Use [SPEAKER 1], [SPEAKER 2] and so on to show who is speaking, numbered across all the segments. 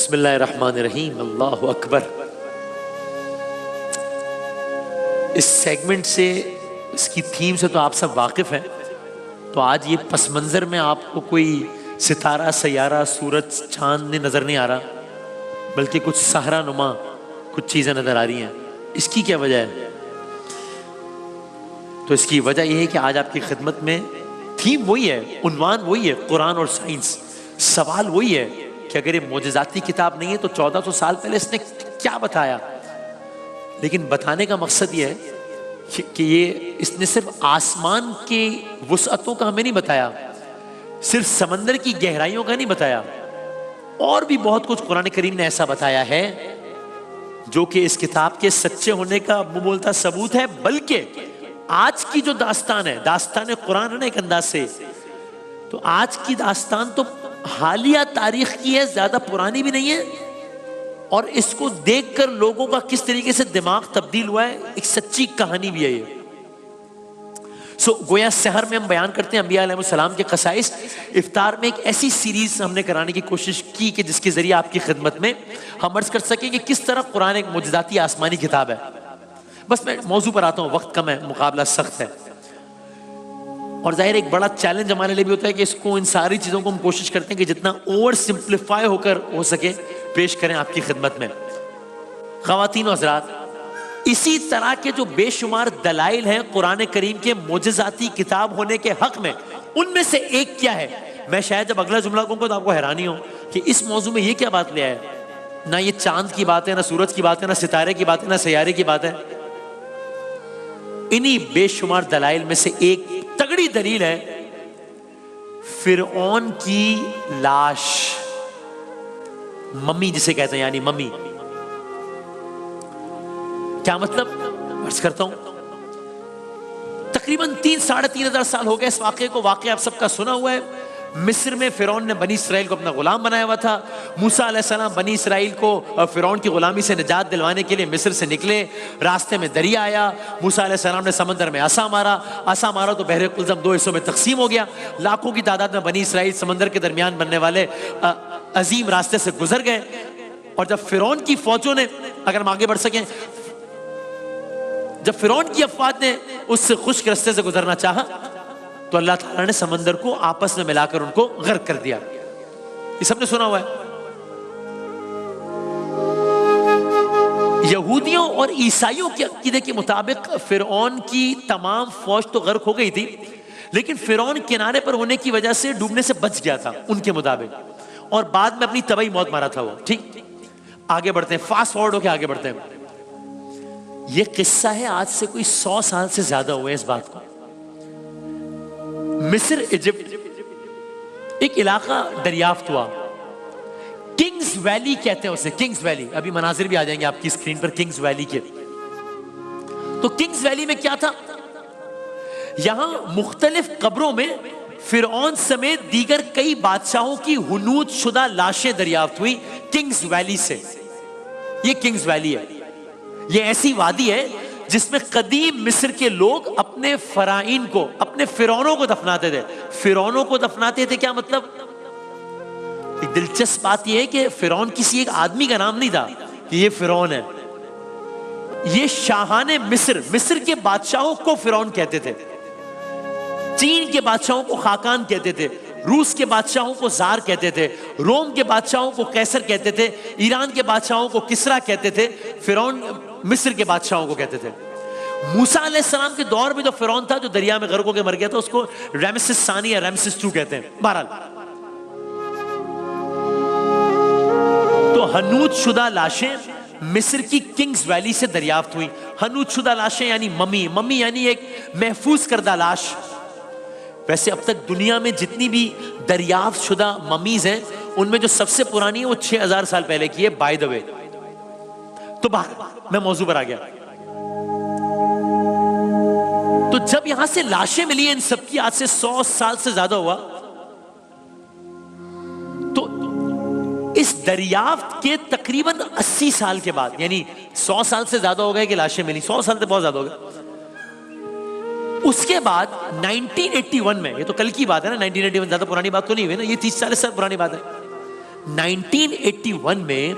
[SPEAKER 1] بسم اللہ الرحمن الرحیم، اللہ اکبر۔ اس سیگمنٹ سے، اس کی تھیم سے تو آپ سب واقف ہیں، تو آج یہ پس منظر میں آپ کو کوئی ستارہ، سیارہ، سورج، چاند نظر نہیں آ رہا، بلکہ کچھ صحرا نما کچھ چیزیں نظر آ رہی ہیں۔ اس کی کیا وجہ ہے؟ تو اس کی وجہ یہ ہے کہ آج آپ کی خدمت میں تھیم وہی ہے، عنوان وہی ہے، قرآن اور سائنس۔ سوال وہی ہے کہ اگر یہ معجزاتی کتاب نہیں ہے تو 1400 سال پہلے اس نے کیا بتایا؟ لیکن بتانے کا مقصد یہ ہے کہ اس نے صرف آسمان کی وسعتوں کا ہمیں نہیں بتایا، صرف سمندر کی گہرائیوں کا نہیں بتایا، اور بھی بہت کچھ قرآن کریم نے ایسا بتایا ہے جو کہ اس کتاب کے سچے ہونے کا بولتا ثبوت ہے۔ بلکہ آج کی جو داستان ہے، داستان قرآن ہے نا ایک انداز سے، تو آج کی داستان تو حالیہ تاریخ کی ہے، زیادہ پرانی بھی نہیں ہے، اور اس کو دیکھ کر لوگوں کا کس طریقے سے دماغ تبدیل ہوا ہے، ایک سچی کہانی بھی ہے یہ۔ گویا سحر میں ہم بیان کرتے ہیں انبیاء علیہ السلام کے خصائص۔ افطار میں ایک ایسی سیریز ہم نے کرانے کی کوشش کی کہ جس کے ذریعے آپ کی خدمت میں ہم عرض کر سکیں کہ کس طرح قرآن ایک معجزاتی آسمانی کتاب ہے۔ بس میں موضوع پر آتا ہوں، وقت کم ہے، مقابلہ سخت ہے، اور ظاہر ایک بڑا چیلنج ہمارے لیے بھی ہوتا ہے کہ اس کو، ان ساری چیزوں کو ہم کوشش کرتے ہیں کہ جتنا اوور سمپلیفائی ہو سکے پیش کریں آپ کی خدمت میں۔ خواتین و حضرات، اسی طرح کے جو بے شمار دلائل ہیں قرآن کریم کے معجزاتی کتاب ہونے کے حق میں، ان میں سے ایک کیا ہے؟ میں شاید جب اگلا جملہ کہوں گا تو آپ کو حیرانی ہو کہ اس موضوع میں یہ کیا بات لے آئے۔ نہ یہ چاند کی بات ہے، نہ سورج کی بات ہے، نہ ستارے کی بات ہے، نہ سیارے کی بات ہے۔ انہی بے شمار دلائل میں سے ایک تگڑی دلیل ہے فرعون کی لاش، ممی جسے کہتے ہیں، یعنی ممی۔ کیا مطلب؟ عرض کرتا ہوں، تقریباً 3,500 سال ہو گئے اس واقعے کو۔ واقعہ آپ سب کا سنا ہوا ہے۔ مصر میں فرعون نے بنی اسرائیل کو اپنا غلام بنایا ہوا تھا۔ موسیٰ علیہ السلام بنی اسرائیل کو فرعون کی غلامی سے نجات دلوانے کے لیے مصر سے نکلے، راستے میں دریا آیا، موسیٰ علیہ السلام نے سمندر میں عصا مارا تو بحر قلزم 2 حصوں میں تقسیم ہو گیا۔ لاکھوں کی تعداد میں بنی اسرائیل سمندر کے درمیان بننے والے عظیم راستے سے گزر گئے، اور جب فرعون کی فوجوں نے، اگر ہم آگے بڑھ سکیں، جب فرعون کی افواج نے اس سے خشک راستے سے گزرنا چاہا تو اللہ تعالیٰ نے سمندر کو آپس میں ملا کر ان کو غرق کر دیا۔ یہ سب نے سنا ہوا ہے۔ یہودیوں اور عیسائیوں کے عقیدے کے مطابق فرعون کی تمام فوج تو غرق ہو گئی تھی، لیکن فرعون کنارے پر ہونے کی وجہ سے ڈوبنے سے بچ گیا تھا ان کے مطابق، اور بعد میں اپنی طبعی موت مارا تھا وہ۔ ٹھیک، آگے بڑھتے ہیں، فاسٹ فارورڈ ہو کے آگے بڑھتے ہیں۔ یہ قصہ ہے آج سے کوئی 100 سال سے زیادہ ہوئے اس بات کو۔ مصر، ایجپٹ، ایک علاقہ دریافت ہوا، کنگز ویلی کہتے ہیں اسے، کنگز ویلی۔ ابھی مناظر بھی آ جائیں گے آپ کی اسکرین پر کنگز ویلی کے۔ تو کنگز ویلی میں کیا تھا؟ یہاں مختلف قبروں میں فرعون سمیت دیگر کئی بادشاہوں کی حنوط شدہ لاشیں دریافت ہوئی کنگز ویلی سے۔ یہ کنگز ویلی ہے، یہ ایسی وادی ہے جس میں قدیم مصر کے لوگ اپنے فرائین کو، اپنے فرعونوں کو دفناتے تھے۔ فرعونوں کو دفناتے تھے کیا مطلب؟ ایک دلچسپ بات یہ ہے کہ فرعون کسی ایک آدمی کا نام نہیں تھا کہ یہ فرعون ہے، یہ شاہان مصر، مصر کے بادشاہوں کو فرعون کہتے تھے، چین کے بادشاہوں کو خاقان کہتے تھے، روس کے بادشاہوں کو زار کہتے تھے، روم کے بادشاہوں کو قیصر کہتے تھے، ایران کے بادشاہوں کو کسرا کہتے تھے، فرعون مصر کے بادشاہوں کو کہتے تھے۔ موسیٰ علیہ السلام کے دور میں جو فرعون تھا، جو دریا میں غرق ہو کے مر گیا تھا، اس کو رامسس ثانی یا رامسس 2 کہتے ہیں۔ بہرحال، تو حنوط شدہ لاشیں مصر کی کنگز ویلی سے دریافت ہوئی۔ حنوط شدہ لاشیں یعنی ممی یعنی ایک محفوظ کردہ لاش۔ ویسے اب تک دنیا میں جتنی بھی دریافت شدہ ممیز ہیں، ان میں جو سب سے پرانی ہے وہ 6000 سال پہلے کی ہے، بائی دا وے۔ تو میں موضوع پر آ گیا۔ تو جب یہاں سے لاشیں ملی ہیں ان سب کی، آج سے 100 سال سے زیادہ ہوا، تو اس دریافت کے تقریباً 80 سال کے بعد، یعنی 100 سال سے زیادہ ہو گئے کہ لاشیں ملی، 100 سال سے بہت زیادہ ہو گئے۔ اس کے بعد 1981 میں، یہ تو کل کی بات ہے نا، 1981 زیادہ پرانی بات تو نہیں ہوئی نا، یہ 30-40 سال پرانی بات ہے۔ 1981 میں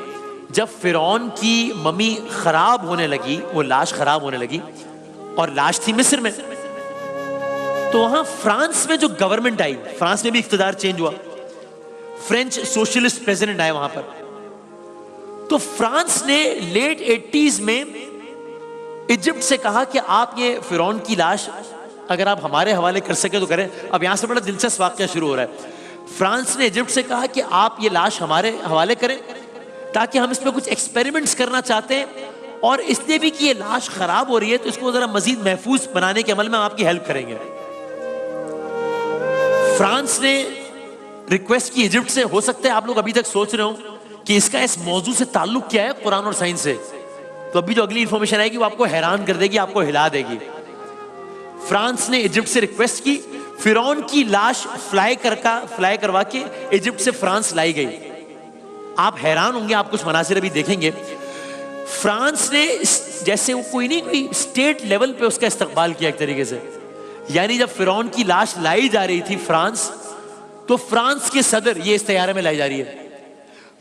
[SPEAKER 1] جب فرعون کی ممی خراب ہونے لگی، وہ لاش خراب ہونے لگی، اور لاش تھی مصر میں، تو وہاں فرانس میں جو گورنمنٹ آئی، فرانس میں بھی اقتدار چینج ہوا، فرینچ سوشلسٹ پریزیڈنٹ آئے وہاں پر، تو فرانس نے لیٹ 80s میں ایجپٹ سے کہا کہ آپ یہ فرعون کی لاش اگر آپ ہمارے حوالے کر سکے تو کریں. اب یہاں سے بڑا دلچسپ واقعہ شروع ہو رہا ہے. فرانس نے ایجپٹ سے کہا کہ آپ یہ لاش ہمارے حوالے کریں تاکہ ہم اس پہ کچھ ایکسپیریمنٹس کرنا چاہتے ہیں، اور اس لیے بھی کہ یہ لاش خراب ہو رہی ہے تو اس کو ذرا مزید محفوظ بنانے کے عمل میں ہم آپ کی ہیلپ کریں گے. فرانس نے ریکویسٹ کی ایجپٹ سے. ہو سکتا ہے آپ لوگ ابھی تک سوچ رہے ہوں کہ اس کا اس موضوع سے تعلق کیا ہے قرآن اور سائنس سے، تو ابھی جو اگلی انفارمیشن آئے گی وہ آپ کو حیران کر دے گی، آپ کو ہلا دے گی. فرانس نے ایجپٹ سے ریکویسٹ کی، فرعون کی لاش فلائی کروا کے ایجپٹ سے فرانس لائی گئی. آپ حیران ہوں گے، آپ کچھ مناظر ابھی دیکھیں گے. فرانس نے جیسے وہ کوئی اسٹیٹ لیول پہ اس کا استقبال کیا ایک طریقے سے. یعنی جب فرعون کی لاش لائی جا رہی تھی فرانس، تو فرانس کے صدر، یہ اس طیارے میں لائی جا رہی ہے،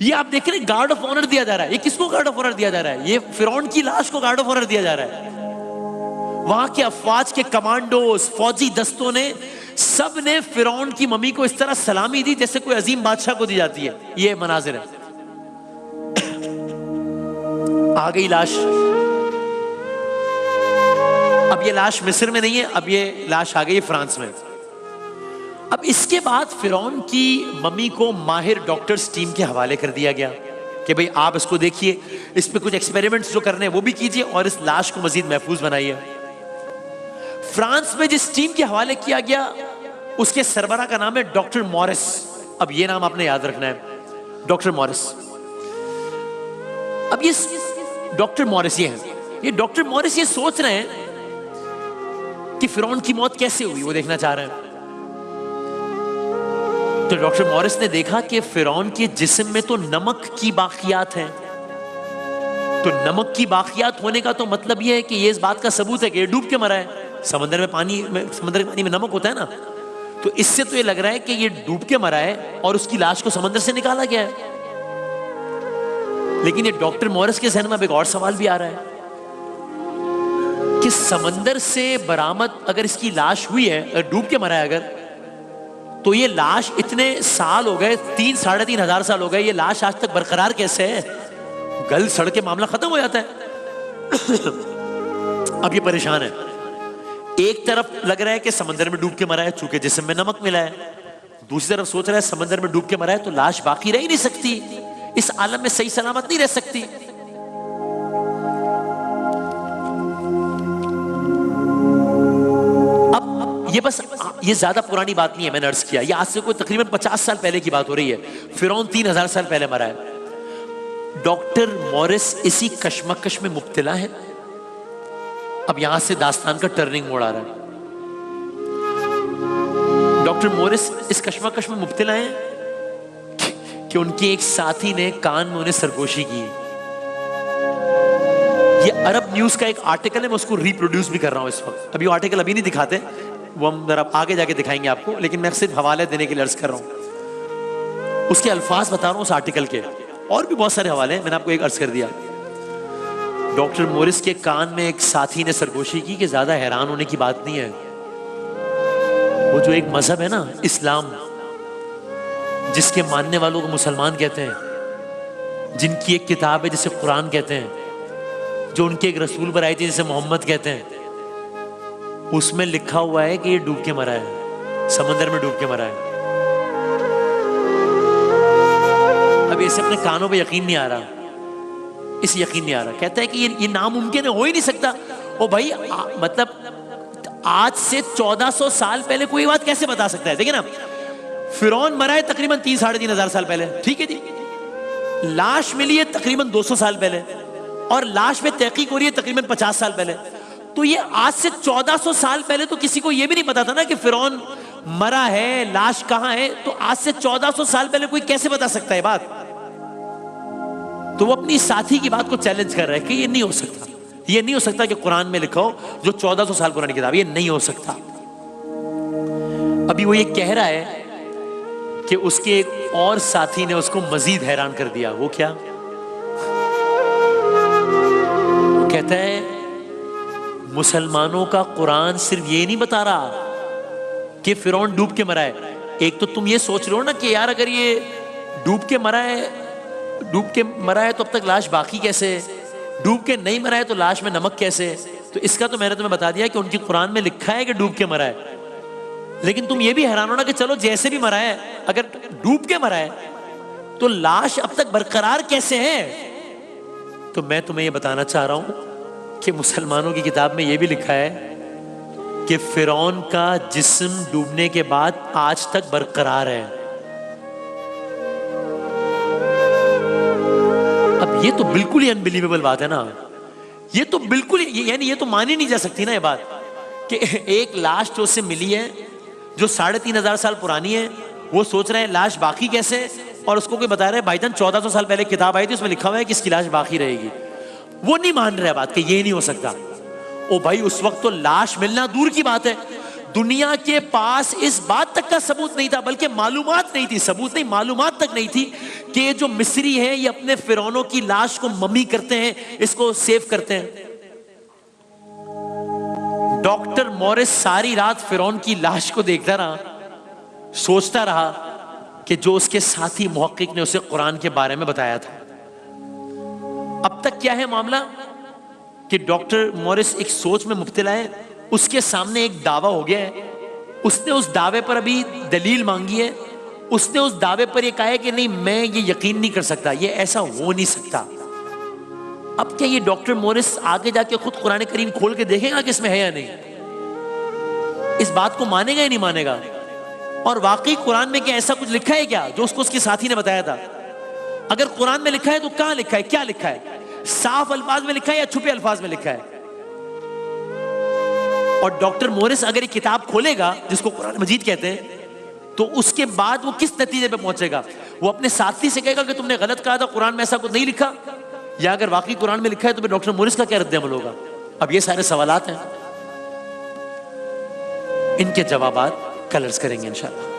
[SPEAKER 1] یہ آپ دیکھ رہے ہیں گارڈ آف آنر دیا جا رہا ہے. یہ کس کو گارڈ آف آنر دیا جا رہا ہے؟ یہ فرعون کی لاش کو گارڈ آف آنر دیا جا رہا ہے. وہاں کے افواج کے کمانڈوز، فوجی دستوں نے سب نے فرعون کی ممی کو اس طرح سلامی دی جیسے کوئی عظیم بادشاہ کو دی جاتی ہے. یہ مناظر ہے. آ گئی لاش. اب یہ لاش مصر میں نہیں ہے، اب یہ لاش آ گئی فرانس میں. اب اس کے بعد فرعون کی ممی کو ماہر ڈاکٹرز ٹیم کے حوالے کر دیا گیا کہ بھئی آپ اس کو دیکھیے، اس پہ کچھ ایکسپیریمنٹس جو کرنے ہیں وہ بھی کیجئے، اور اس لاش کو مزید محفوظ بنائیے. فرانس میں جس ٹیم کے حوالے کیا گیا اس کے سربراہ کا نام ہے ڈاکٹر مورس. اب یہ نام آپ نے یاد رکھنا ہے، ڈاکٹر مورس. اب یہ ڈاکٹر مورس یہ ڈاکٹر مورس یہ سوچ رہے ہیں کہ فرعون کی موت کیسے ہوئی، وہ دیکھنا چاہ رہے ہیں. تو ڈاکٹر مورس نے دیکھا کہ فرعون کے جسم میں تو نمک کی باقیات ہیں. تو نمک کی باقیات ہونے کا تو مطلب یہ ہے کہ یہ اس بات کا ثبوت ہے کہ یہ ڈوب کے مرا ہے. سمندر کے پانی میں نمک ہوتا ہے نا، تو اس سے تو یہ لگ رہا ہے کہ یہ ڈوب کے مرا ہے اور اس کی لاش کو سمندر سے نکالا گیا ہے. لیکن یہ ڈاکٹر مورس کے ذہن میں اب ایک اور سوال بھی آ رہا ہے کہ سمندر سے برآمد اگر اس کی لاش ہوئی ہے، اگر ڈوب کے مرا ہے اگر، تو یہ لاش اتنے سال ہو گئے، 3,500 ہزار سال ہو گئے، یہ لاش آج تک برقرار کیسے ہے؟ گل سڑ کے معاملہ ختم ہو جاتا ہے. اب یہ پریشان ہے. ایک طرف لگ رہا ہے کہ سمندر میں ڈوب کے مرا ہے چونکہ جسم میں نمک ملا ہے، دوسری طرف سوچ رہا ہے سمندر میں ڈوب کے مرا ہے تو لاش باقی رہ ہی نہیں سکتی، اس عالم میں صحیح سلامت نہیں رہ سکتی. اب یہ زیادہ پرانی بات نہیں ہے، میں نے عرض کیا یہ آج سے کوئی تقریباً 50 سال پہلے کی بات ہو رہی ہے. فرعون 3,000 سال پہلے مرا ہے. ڈاکٹر مورس اسی کشمکش میں مبتلا ہے. اب یہاں سے داستان کا ٹرننگ موڑ آ رہا ہے. ڈاکٹر مورس اس کشمکش میں مبتلا ہیں کہ ان کے ایک ساتھی نے کان میں انہیں سرگوشی کی. یہ عرب نیوز کا ایک آرٹیکل ہے، میں اس کو ریپروڈیوس بھی کر رہا ہوں اس وقت. ابھی وہ آرٹیکل ابھی نہیں دکھاتے، وہ ہم ذرا آگے جا کے دکھائیں گے آپ کو، لیکن میں صرف حوالے دینے کے لیے عرض کر رہا ہوں. اس کے الفاظ بتا رہا ہوں اس آرٹیکل کے، اور بھی بہت سارے حوالے ہیں، میں نے آپ کو ایک عرض کر دیا. ڈاکٹر مورس کے کان میں ایک ساتھی نے سرگوشی کی کہ زیادہ حیران ہونے کی بات نہیں ہے. وہ جو ایک مذہب ہے نا اسلام، جس کے ماننے والوں کو مسلمان کہتے ہیں، جن کی ایک کتاب ہے جسے قرآن کہتے ہیں، جو ان کے ایک رسول پر آئی تھی جسے محمد کہتے ہیں، اس میں لکھا ہوا ہے کہ یہ ڈوب کے مرا ہے، سمندر میں ڈوب کے مرا ہے. اب اسے اپنے کانوں پہ یقین نہیں آ رہا، اسے یقین نہیں آ رہا. کہتا ہے کہ یہ ناممکن ہے، ہو ہی نہیں سکتا. او بھائی مطلب آج سے 1400 سال پہلے کوئی بات کیسے بتا سکتا ہے؟ دیکھیں نا، فرعون مرا ہے تقریباً 3,500 ہزار سال پہلے، ٹھیک ہے جی. لاش ملی ہے تقریباً 200 سال پہلے، اور لاش پہ تحقیق ہو رہی ہے تقریباً 50 سال پہلے. تو یہ آج سے 1400 سال پہلے تو کسی کو یہ بھی نہیں پتا تھا نا کہ فرعون مرا ہے، لاش کہاں ہے. تو آج سے 1400 سال پہلے کوئی کیسے بتا سکتا ہے بات؟ تو وہ اپنی ساتھی کی بات کو چیلنج کر رہا ہے کہ یہ نہیں ہو سکتا، یہ نہیں ہو سکتا کہ قرآن میں لکھا ہو جو 1400 سال پرانی کتاب، یہ نہیں ہو سکتا. ابھی وہ یہ کہہ رہا ہے کہ اس کے اور ساتھی نے اس کو مزید حیران کر دیا. وہ کیا؟ وہ کہتا ہے مسلمانوں کا قرآن صرف یہ نہیں بتا رہا کہ فرعون ڈوب کے مرا ہے. ایک تو تم یہ سوچ رہے ہو نا کہ یار اگر یہ ڈوب کے مرا ہے تو اب تک لاش باقی کیسے؟ ڈوب کے نہیں مرا ہے تو لاش میں نمک کیسے؟ تو اس کا تو میں نے تمہیں بتا دیا کہ ان کی قرآن میں لکھا ہے کہ ڈوب کے مرا ہے. لیکن تم یہ بھی حیران ہونا کہ چلو جیسے بھی مرا ہے، اگر ڈوب کے مرا ہے تو لاش اب تک برقرار کیسے ہے؟ تو میں تمہیں یہ بتانا چاہ رہا ہوں کہ مسلمانوں کی کتاب میں یہ بھی لکھا ہے کہ فرعون کا جسم ڈوبنے کے بعد آج تک برقرار ہے. اب یہ تو بالکل ہی انبلیویبل بات ہے نا. یہ تو بالکل یعنی یہ تو مانی نہیں جا سکتی نا یہ بات کہ ایک لاش جو اس سے ملی ہے جو 3500 سال پرانی ہے، وہ سوچ رہے ہیں لاش باقی کیسے، اور اس کو کوئی بتا رہا ہے بھائی جان 1400 سال پہلے کتاب آئی تھی اس میں لکھا ہوا ہے کہ اس کی لاش باقی رہے گی. وہ نہیں مان رہے بات کہ یہ نہیں ہو سکتا. او بھائی اس وقت تو لاش ملنا دور کی بات ہے، دنیا کے پاس اس بات تک کا ثبوت نہیں تھا، بلکہ معلومات نہیں تھی، ثبوت نہیں معلومات تک نہیں تھی کہ جو مصری ہیں یہ اپنے فرعونوں کی لاش کو ممی کرتے ہیں، اس کو سیو کرتے ہیں. ڈاکٹر مورس ساری رات فرعون کی لاش کو دیکھتا رہا، سوچتا رہا کہ جو اس کے ساتھی محقق نے اسے قرآن کے بارے میں بتایا تھا. اب تک کیا ہے معاملہ کہ ڈاکٹر مورس ایک سوچ میں مبتلا ہے، اس کے سامنے ایک دعویٰ ہو گیا ہے، اس نے اس دعوے پر ابھی دلیل مانگی ہے، اس نے اس دعوے پر یہ کہا ہے کہ نہیں میں یہ یقین نہیں کر سکتا، یہ ایسا ہو نہیں سکتا. اب کیا یہ ڈاکٹر مورس آگے جا کے خود قرآن کریم کھول کے دیکھے گا کہ اس میں ہے یا نہیں؟ اس بات کو مانے گا یا نہیں مانے گا؟ اور واقعی قرآن میں کیا ایسا کچھ لکھا ہے کیا جو اس کو اس کے ساتھی نے بتایا تھا؟ اگر قرآن میں لکھا ہے تو کہاں لکھا ہے، کیا لکھا ہے؟ صاف الفاظ میں لکھا ہے یا چھپے الفاظ میں لکھا ہے؟ اور ڈاکٹر مورس اگر یہ کتاب کھولے گا جس کو قرآن مجید کہتے ہیں تو اس کے بعد وہ کس نتیجے پہ پہنچے گا؟ وہ اپنے ساتھی سے کہے گا کہ تم نے غلط کہا تھا، قرآن میں ایسا کچھ نہیں لکھا، یا اگر واقعی قرآن میں لکھا ہے تو پھر ڈاکٹر مورس کا کیا رد عمل ہوگا؟ اب یہ سارے سوالات ہیں، ان کے جوابات کل عرض کریں گے انشاءاللہ.